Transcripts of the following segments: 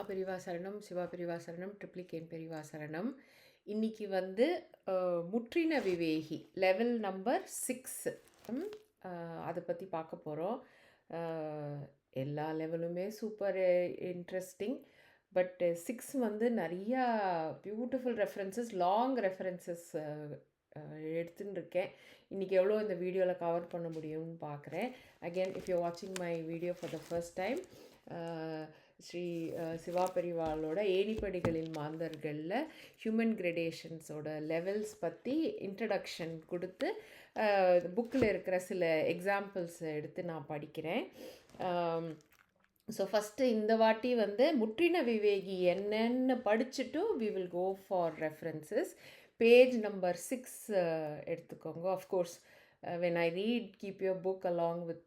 பெரியவா சரணம், சிவா பெரியவா சரணம், ட்ரிப்ளிகேன் பெரியவா சரணம். இன்னைக்கு வந்து முற்றின விவேகி லெவல் நம்பர் 6 அதை பற்றி பார்க்க போகிறோம். எல்லா லெவலுமே சூப்பர் இன்ட்ரெஸ்டிங். பட் 6 வந்து நிறையா பியூட்டிஃபுல் ரெஃபரன்சஸ், லாங் ரெஃபரன்சஸ் எடுத்துன்னு இருக்கேன். இன்றைக்கி எவ்வளோ இந்த வீடியோவில் கவர் பண்ண முடியும்னு பார்க்குறேன். அகெயின் இஃப் யூ வாட்சிங் my video for the first time, Sri Shiva பெரிவாளோட ஏணிப்படிகளின் மாந்தர்களில் ஹியூமன் கிரடேஷன்ஸோட லெவல்ஸ் பற்றி இன்ட்ரடக்ஷன் கொடுத்து புக்கில் இருக்கிற சில எக்ஸாம்பிள்ஸ் எடுத்து நான் படிக்கிறேன். ஸோ ஃபஸ்ட்டு இந்த வாட்டி வந்து முற்றின விவேகி என்னன்னு படிச்சுட்டு we will go for references. Page number 6 எடுத்துக்கோங்க. Of course when I read, keep your book along with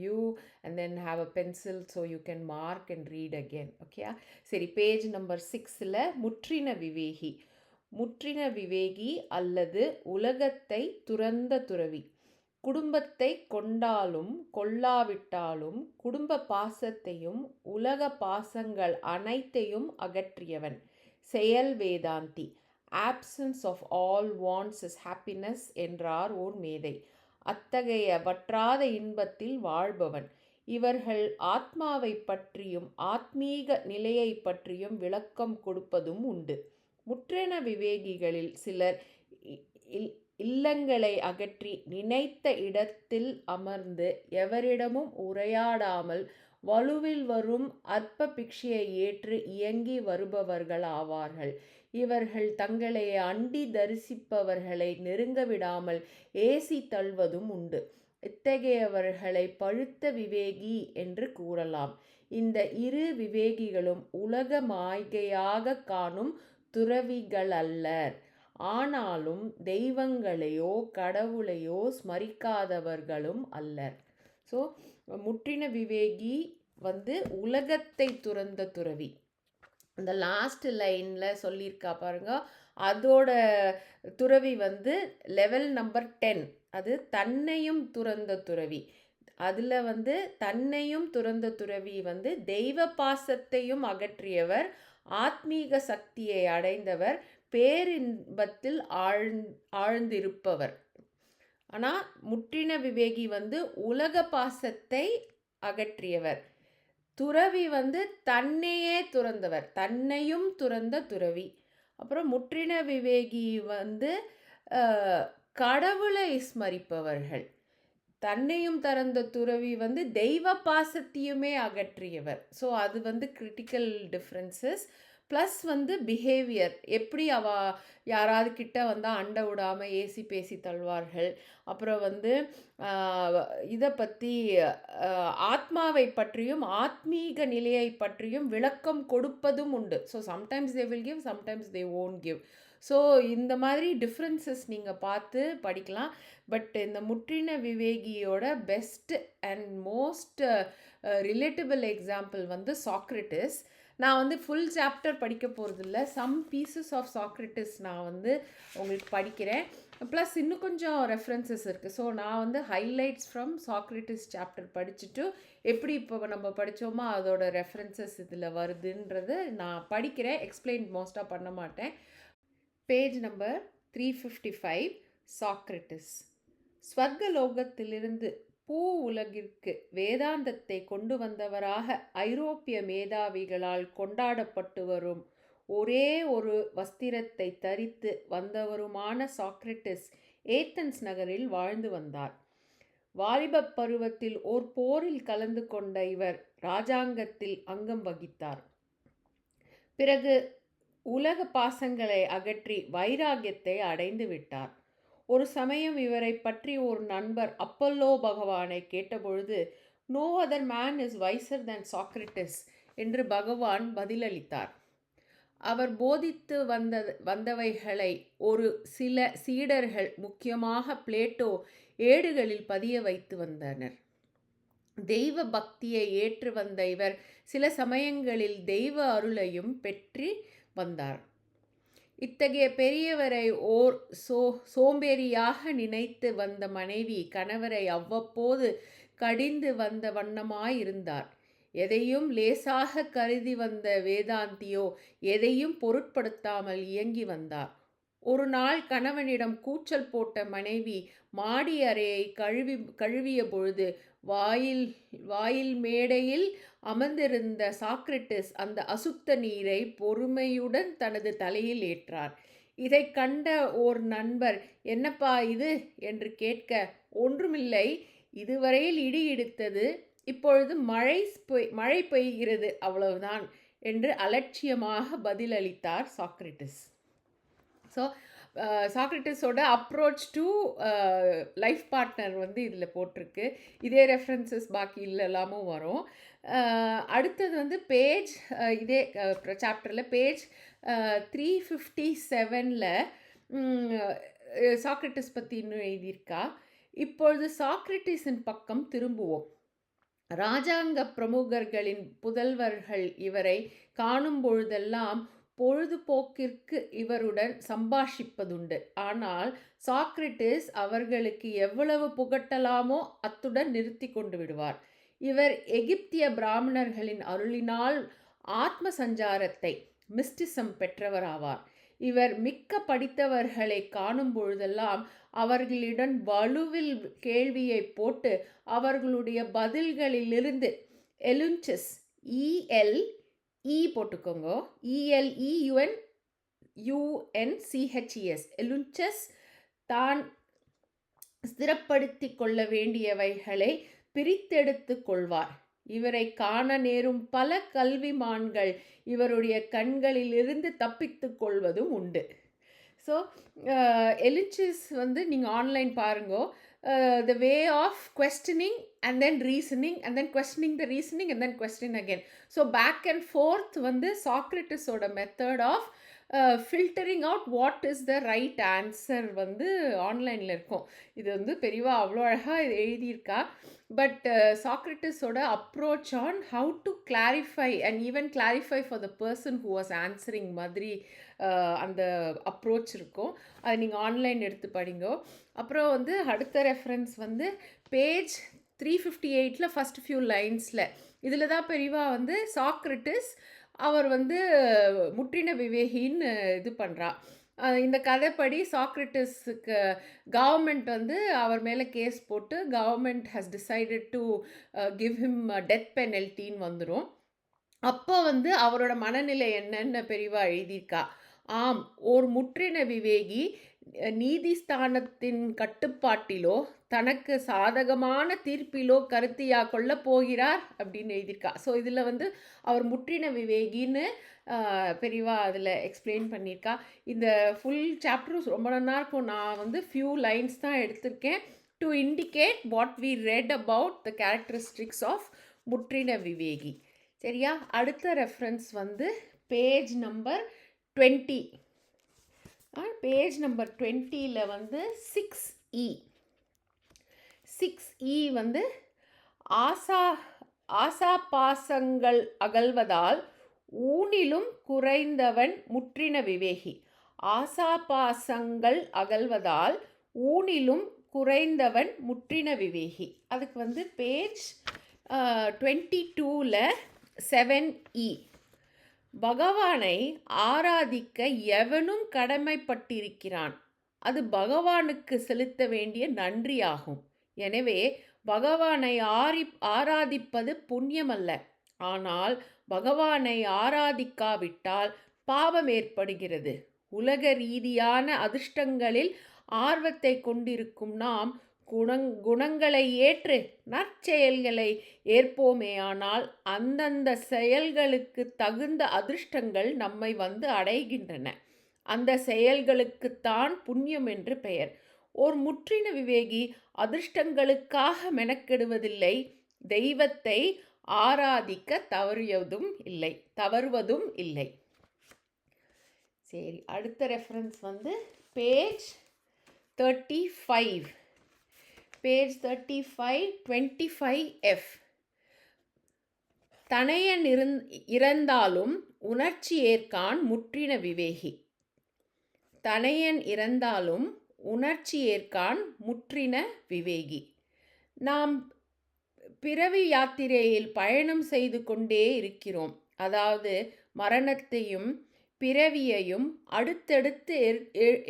you and then have a pencil so you can mark and read again. Okay, சரி, page number 6ல் முற்றின விவேகி. முற்றின விவேகி அல்லது உலகத்தை துறந்த துறவி, குடும்பத்தை கொண்டாலும் கொள்ளாவிட்டாலும் குடும்ப பாசத்தையும் உலக பாசங்கள் அனைத்தையும் அகற்றியவன், செயல் வேதாந்தி. Absence of all wants is happiness என்றார் ஓர் மேதை. அத்தகைய வற்றாத இன்பத்தில் வாழ்பவன். இவர்கள் ஆத்மாவை பற்றியும் ஆத்மீக நிலையை பற்றியும் விளக்கம் கொடுப்பதும் உண்டு. முற்றின விவேகிகளில் சிலர் இல்லங்களை அகற்றி நினைத்த இடத்தில் அமர்ந்து எவரிடமும் உரையாடாமல் வலுவில் வரும் அற்ப பிக்ஷையை ஏற்று இயங்கி வருபவர்கள் ஆவார்கள். இவர்கள் தங்களை அண்டி தரிசிப்பவர்களை நெருங்க விடாமல் ஏசி தள்ளுவதும் உண்டு. இத்தகையவர்களை பழுத்த விவேகி என்று கூறலாம். இந்த இரு விவேகிகளும் உலக மாய்கையாக காணும் துறவிகள் அல்லர். ஆனாலும் தெய்வங்களையோ கடவுளையோ ஸ்மரிக்காதவர்களும் அல்லர். ஸோ முற்றின விவேகி வந்து உலகத்தை துறந்த துறவி. இந்த லாஸ்ட் லைனில் சொல்லியிருக்கா பாருங்க, அதோட துறவி வந்து லெவல் நம்பர் 10. அது தன்னையும் துறந்த துறவி. அதில் வந்து தன்னையும் துறந்த துறவி வந்து தெய்வ பாசத்தையும் அகற்றியவர், ஆத்மீக சக்தியை அடைந்தவர், பேரின்பத்தில் ஆழ்ந்திருப்பவர். ஆனால் முற்றின விவேகி வந்து உலக பாசத்தை அகற்றியவர். துறவி வந்து தன்னையே துறந்தவர், தன்னையும் துறந்த துறவி. அப்புறம் முற்றின விவேகி வந்து கடவுளை ஸ்மரிப்பவர்கள். தன்னையும் திறந்த துறவி வந்து தெய்வ பாசத்தையுமே அகற்றியவர். ஸோ அது வந்து கிரிட்டிக்கல் டிஃப்ரென்சஸ். ப்ளஸ் வந்து பிஹேவியர், எப்படி யாராவது கிட்ட வந்தால் அண்டை விடாமல் ஏசி பேசி தள்ளுவார்கள். அப்புறம் வந்து இதை பற்றி ஆத்மாவை பற்றியும் ஆத்மீக நிலையை பற்றியும் விளக்கம் கொடுப்பதும் உண்டு. So sometimes they will give, sometimes they won't give. So இந்த மாதிரி டிஃப்ரென்சஸ் நீங்கள் பார்த்து படிக்கலாம். பட் இந்த முற்றின விவேகியோட best and most relatable example வந்து சாக்ரட்டிஸ். நான் வந்து ஃபுல் சாப்டர் படிக்க போகிறதில்ல, சம் பீசஸ் ஆஃப் சாக்ரட்டிஸ் நான் வந்து உங்களுக்கு படிக்கிறேன். ப்ளஸ் இன்னும் கொஞ்சம் ரெஃபரன்சஸ் இருக்குது. ஸோ நான் வந்து ஹைலைட்ஸ் ஃப்ரம் சாக்ரட்டிஸ் சாப்டர் படிச்சுட்டு எப்படி இப்போ நம்ம படித்தோமோ அதோட ரெஃபரன்சஸ் இதில் வருதுன்றது நான் படிக்கிறேன். எக்ஸ்பிளைன் மோஸ்ட்டாக பண்ண மாட்டேன். Page number 355. சாக்ரட்டிஸ். ஸ்வர்கலோகத்திலிருந்து பூ உலகிற்கு வேதாந்தத்தை கொண்டு வந்தவராக ஐரோப்பிய மேதாவிகளால் கொண்டாடப்பட்டு வரும் ஒரே ஒரு வஸ்திரத்தை தரித்து வந்தவருமான சாக்ரட்டிஸ் ஏத்தன்ஸ் நகரில் வாழ்ந்து வந்தார். வாலிப பருவத்தில் ஓர் போரில் கலந்து கொண்ட இவர் இராஜாங்கத்தில் அங்கம் வகித்தார். பிறகு உலக பாசங்களை அகற்றி வைராகியத்தை அடைந்து விட்டார். ஒரு சமயம் இவரை பற்றி ஒரு நண்பர் அப்பல்லோ பகவானை கேட்டபொழுது, "no other man is wiser than Socrates" என்று பகவான் பதிலளித்தார். அவர் போதித்து வந்தவைகளை ஒரு சில சீடர்கள், முக்கியமாக பிளேட்டோ, ஏடுகளில் பதிய வைத்து வந்தனர். தெய்வ பக்தியை ஏற்று வந்த இவர் சில சமயங்களில் தெய்வ அருளையும் பெற்று வந்தார். இத்தகைய பெரியவரை ஓர் சோம்பேறியாக நினைத்து வந்த மனைவி கணவரை அவ்வப்போது கடிந்து வந்த வண்ணமாயிருந்தார். எதையும் லேசாக கருதி வந்த வேதாந்தியோ எதையும் பொருட்படுத்தாமல் இயங்கி வந்தார். ஒரு நாள் கணவனிடம் கூச்சல் போட்ட மனைவி மாடி அறையை கழுவிய பொழுது வாயில் மேடையில் அமர்ந்திருந்த சாக்ரட்டிஸ் அந்த அசுத்த நீரை பொறுமையுடன் தனது தலையில் ஏற்றார். இதை கண்ட ஓர் நண்பர், என்னப்பா இது என்று கேட்க, ஒன்றுமில்லை, இதுவரையில் இடி இடித்தது, இப்பொழுது மழை பெய்கிறது, அவ்வளவுதான் என்று அலட்சியமாக பதிலளித்தார் சாக்ரட்டிஸ். ஸோ சாக்ரட்டிஸோட அப்ரோச் டு லைஃப் பார்ட்னர் வந்து இதில் போட்டிருக்கு. இதே ரெஃபரன்சஸ் பாக்கி எல்லாமும் வரும். அடுத்தது வந்து பேஜ் இதே சாப்டரில் பேஜ் 357 சாக்ரட்டிஸ் பற்றி இன்னும் எழுதியிருக்கா. இப்பொழுது சாக்ரட்டிஸின் பக்கம் திரும்புவோம். இராஜாங்க பிரமுகர்களின் புதல்வர்கள் இவரை காணும் பொழுதெல்லாம் பொழுதுபோக்கிற்கு இவருடன் சம்பாஷிப்பதுண்டு. ஆனால் சாக்ரட்டிஸ் அவர்களுக்கு எவ்வளவு புகட்டலாமோ அத்துடன் நிறுத்தி கொண்டு விடுவார். இவர் எகிப்திய பிராமணர்களின் அருளினால் ஆத்ம சஞ்சாரத்தை மிஸ்டிசம் பெற்றவராவார். இவர் மிக்க படித்தவர்களை காணும் பொழுதெல்லாம் அவர்களிடம் வலுவில் கேள்வியை போட்டு அவர்களுடைய பதில்களிலிருந்து எலுன்சஸ் போட்டுக்கோங்க, ELEUNCHES எலுன்சஸ் தான் ஸ்திரப்படுத்தி கொள்ள வேண்டியவைகளை பிரித்தெடுத்து கொள்வார். இவரை காண நேரும் பல கல்விமான்கள் இவருடைய கண்களிலிருந்து தப்பித்து கொள்வதும் உண்டு. ஸோ எலின்சஸ் வந்து நீங்கள் ஆன்லைன் பாருங்கோ. The way of questioning and then reasoning and then questioning the reasoning and then question again. So back and forth வந்து சாக்ரட்டிஸோட method of filtering out what is the right answer வந்து ஆன்லைனில் இருக்கும். இது வந்து பெரியவா அவ்வளோ அழகாக இது எழுதியிருக்கா. பட் சாக்ரட்டிஸோட approach on how to clarify and even clarify for the person who was answering மாதிரி அந்த அப்ரோச் இருக்கும். அதை நீங்கள் ஆன்லைன் எடுத்து படிங்கோ. அப்புறம் வந்து அடுத்த ரெஃபரன்ஸ் வந்து பேஜ் 358 ஃபஸ்ட் ஃபியூ லைன்ஸில் இதில் தான் பெரியவா வந்து சாக்ரட்டிஸ் அவர் வந்து முற்றின விவேகின்னு இது பண்ணுறா. இந்த கதைப்படி சாக்ரட்டிஸுக்கு கவர்மெண்ட் வந்து அவர் மேலே கேஸ் போட்டு government has decided to give him death பெனல்ட்டின்னு வந்துடும். அப்போ வந்து அவரோட மனநிலை என்னன்னு பெரியவா எழுதியிருக்கா. ஆம், ஓர் முற்றின விவேகி நீதிஸ்தானத்தின் கட்டுப்பாட்டிலோ தனக்கு சாதகமான தீர்ப்பிலோ கருத்தியா கொள்ள போகிறார் அப்படின்னு எழுதியிருக்கா. ஸோ இதில் வந்து அவர் முற்றின விவேகின்னு பெரியவா அதில் எக்ஸ்பிளைன் பண்ணியிருக்கா. இந்த ஃபுல் சாப்டரும் ரொம்ப நல்லா இருக்கும். நான் வந்து ஃபியூ லைன்ஸ் தான் எடுத்திருக்கேன் to indicate what we read about the characteristics of முற்றின விவேகி. சரியா? அடுத்த ரெஃபரன்ஸ் வந்து பேஜ் நம்பர் 20. பேஜ் நம்பர் 20 வந்து 6E வந்து ஆசாபாசங்கள் அகல்வதால் ஊனிலும் குறைந்தவன் முற்றின விவேகி. ஆசாபாசங்கள் அகல்வதால் ஊனிலும் குறைந்தவன் முற்றின விவேகி. அதுக்கு வந்து பேஜ் 22 7E. பகவானை ஆராதிக்க எவனும் கடமைப்பட்டிருக்கிறான். அது பகவானுக்கு செலுத்த வேண்டிய நன்றியாகும். எனவே பகவானை ஆராதிப்பது புண்ணியமல்ல. ஆனால் பகவானை ஆராதிக்காவிட்டால் பாவம் ஏற்படுகிறது. உலக ரீதியான அதிர்ஷ்டங்களில் ஆர்வத்தை கொண்டிருக்கும் நாம் குணங்களை ஏற்று நற்செயல்களை ஏற்போமேயானால் அந்தந்த செயல்களுக்கு தகுந்த அதிர்ஷ்டங்கள் நம்மை வந்து அடைகின்றன. அந்த செயல்களுக்குத்தான் புண்ணியம் என்று பெயர். ஓர் முற்றின விவேகி அதிர்ஷ்டங்களுக்காக மெனக்கெடுவதில்லை, தெய்வத்தை ஆராதிக்க தவறுவதும் இல்லை. சரி, அடுத்த ரெஃபரன்ஸ் வந்து பேஜ் 35. Page 35 25F. தனையன் இறந்தாலும் உணர்ச்சி ஏற்கான் முற்றின விவேகி. தனையன் இறந்தாலும் உணர்ச்சி ஏற்கான் முற்றின விவேகி. நாம் பிறவி யாத்திரையில் பயணம் செய்து கொண்டே இருக்கிறோம். அதாவது மரணத்தையும் பிறவியையும் அடுத்தடுத்து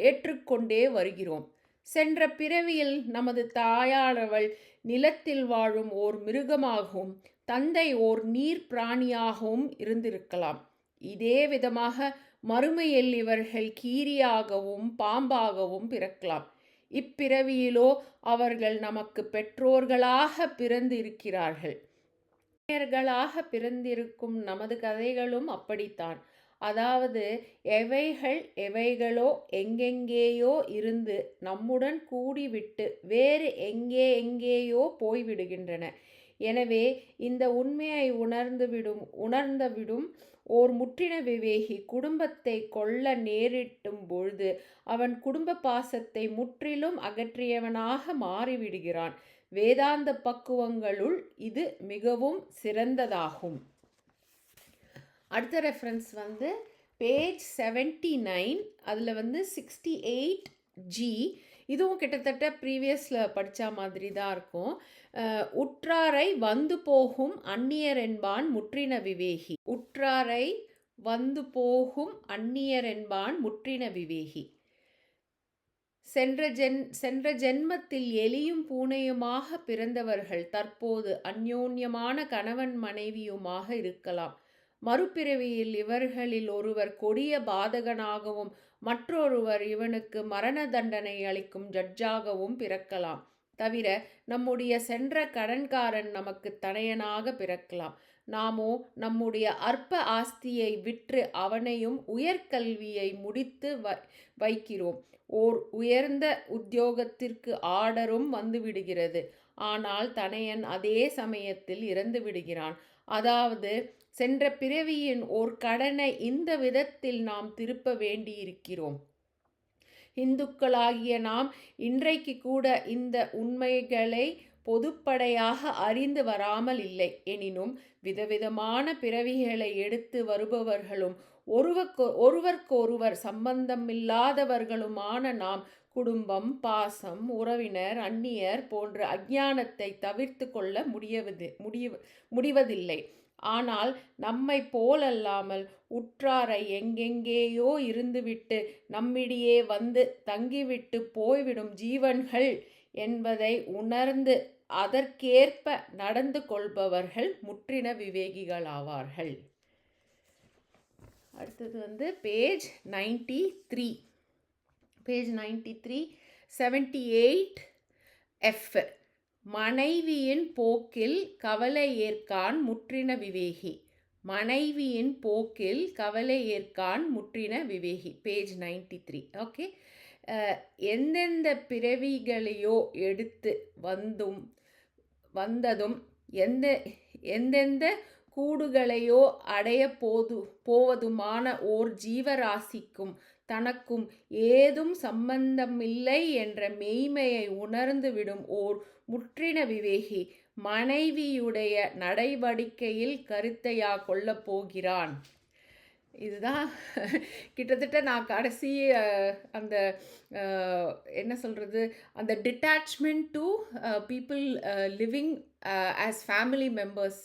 ஏற்றுக்கொண்டே வருகிறோம். சென்ற பிறவியில் நமது தாயானவள் நிலத்தில் வாழும் ஓர் மிருகமாகவும் தந்தை ஓர் நீர் பிராணியாகவும் இருந்திருக்கலாம். இதே விதமாக மறுமையில் இவர்கள் கீரியாகவும் பாம்பாகவும் பிறக்கலாம். இப்பிறவியிலோ அவர்கள் நமக்கு பெற்றோர்களாக பிறந்திருக்கிறார்கள். இளைஞர்களாக பிறந்திருக்கும் நமது கதைகளும் அப்படித்தான். அதாவது எவைகளோ எங்கெங்கேயோ இருந்து நம்முடன் கூடிவிட்டு வேறு எங்கேயோ போய்விடுகின்றன. எனவே இந்த உண்மையை உணர்ந்தவிடும் ஓர் முற்றின விவேகி குடும்பத்தை கொள்ள நேரிட்டும் பொழுது அவன் குடும்ப பாசத்தை முற்றிலும் அகற்றியவனாக மாறிவிடுகிறான். வேதாந்த பக்குவங்களுள் இது மிகவும் சிறந்ததாகும். அடுத்த ரெஃபரன்ஸ் வந்து பேஜ் 79, அதில் வந்து 68G. இதுவும் கிட்டத்தட்ட ப்ரீவியஸில் படித்த மாதிரி தான் இருக்கும். உற்றாரை வந்து போகும் அந்நியர் என்பான் முற்றின விவேகி. உற்றாரை வந்து போகும் அந்நியர் என்பான் முற்றின விவேகி. சென்ற ஜென்மத்தில் எலியும் பூனையுமாக பிறந்தவர்கள் தற்போது அந்யோன்யமான கணவன் மனைவியுமாக இருக்கலாம். மறுபிறவியில் இவர்களில் ஒருவர் கொடிய பாதகனாகவும் மற்றொருவர் இவனுக்கு மரண தண்டனை அளிக்கும் ஜட்ஜாகவும் பிறக்கலாம். தவிர நம்முடைய சென்ற கடன்காரன் நமக்கு தனையனாக பிறக்கலாம். நாமோ நம்முடைய அற்ப ஆஸ்தியை விற்று அவனையும் உயர்கல்வியை முடித்து வைக்கிறோம். ஓர் உயர்ந்த உத்தியோகத்திற்கு ஆர்டரும் வந்துவிடுகிறது. ஆனால் தனையன் அதே சமயத்தில் இறந்து விடுகிறான். அதாவது சென்ற பிறவியின் ஓர் கடனை இந்த விதத்தில் நாம் திருப்ப வேண்டியிருக்கிறோம். இந்துக்களாகிய நாம் இன்றைக்கு கூட இந்த உண்மைகளை பொதுப்படையாக அறிந்து வராமல் இல்லை. எனினும் விதவிதமான பிறவிகளை எடுத்து வருபவர்களும் ஒருவருக்கொருவர் சம்பந்தமில்லாதவர்களுமான நாம் குடும்பம், பாசம், உறவினர், அந்நியர் போன்ற அஞ்ஞானத்தை தவிர்த்து கொள்ள முடிவதில்லை. ஆனால் நம்மை போலல்லாமல் உற்றாரை எங்கெங்கேயோ இருந்துவிட்டு நம்மிடையே வந்து தங்கிவிட்டு போய்விடும் ஜீவன்கள் என்பதை உணர்ந்து அதற்கேற்ப நடந்து கொள்பவர்கள் முற்றின விவேகிகளாவார்கள். அடுத்தது வந்து பேஜ் 93. Page 93, 78F. மனைவியின் போக்கில் கவலை ஏற்கான் முற்றின விவேகி. மனைவியின் போக்கில் கவலை ஏற்கான் முற்றின விவேகி. பேஜ் 93. ஓகே. எந்தெந்த பிறவிகளையோ எடுத்து வந்ததும் எந்தெந்த கூடுகளையோ அடைய போவதுமான ஓர் ஜீவராசிக்கும் தனக்கும் ஏதும் சம்பந்தமில்லை என்ற மெய்மையை உணர்ந்து விடும் ஓர் முற்றின விவேகி மனைவியுடைய நடவடிக்கையில் கருத்தையா கொள்ளப் போகிறான். இதுதான் கிட்டத்தட்ட நான் கடைசி அந்த என்ன சொல்கிறது, அந்த detachment to people living as family members,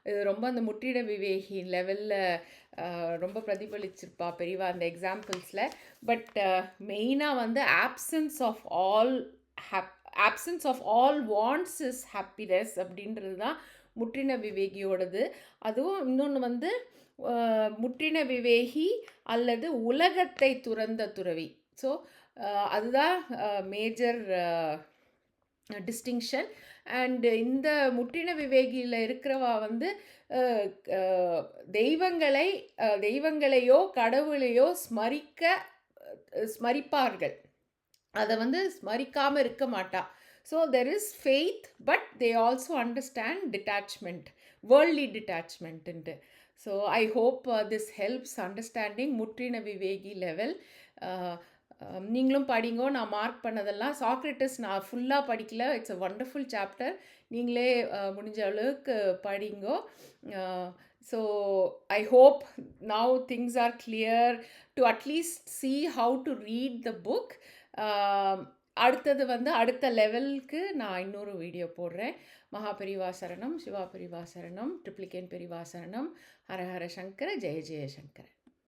இது ரொம்ப அந்த முற்றின விவேகி லெவலில் ரொம்ப பிரதிபலிச்சிருப்பா பெரியவா அந்த எக்ஸாம்பிள்ஸில். பட் மெயினாக வந்து options of all wants is happiness அப்படின்றது தான் முற்றின விவேகியோடது. அதுவும் இன்னொன்று வந்து முற்றின விவேகி அல்லது உலகத்தை துறந்த துறவி. ஸோ அதுதான் மேஜர் டிஸ்டிங்ஷன். அண்டு இந்த முற்றின விவேகியில் இருக்கிறவா வந்து தெய்வங்களையோ கடவுளையோ ஸ்மரிப்பார்கள். அதை வந்து ஸ்மரிக்காமல் இருக்க மாட்டா. So there is faith, but they also understand detachment, worldly detachment. So I hope this helps understanding முற்றின விவேகி லெவல். நீங்களும் படிங்கோ. நான் மார்க் பண்ணதெல்லாம் சாக்ரட்டிஸ் நான் ஃபுல்லாக படிக்கல. It's a wonderful chapter. நீங்களே முடிஞ்ச அளவுக்கு படிங்கோ. So I hope now things are clear to at least see how to read the book. அடுத்தது வந்து அடுத்த லெவலுக்கு நான் இன்னொரு வீடியோ போடுறேன். மகா பெரிவா சரணம், சிவா பெரிவா சரணம், ட்ரிப்ளிகேன் பெரிவா சரணம், ஹர ஹர சங்கர, ஜெய ஜெய சங்கர.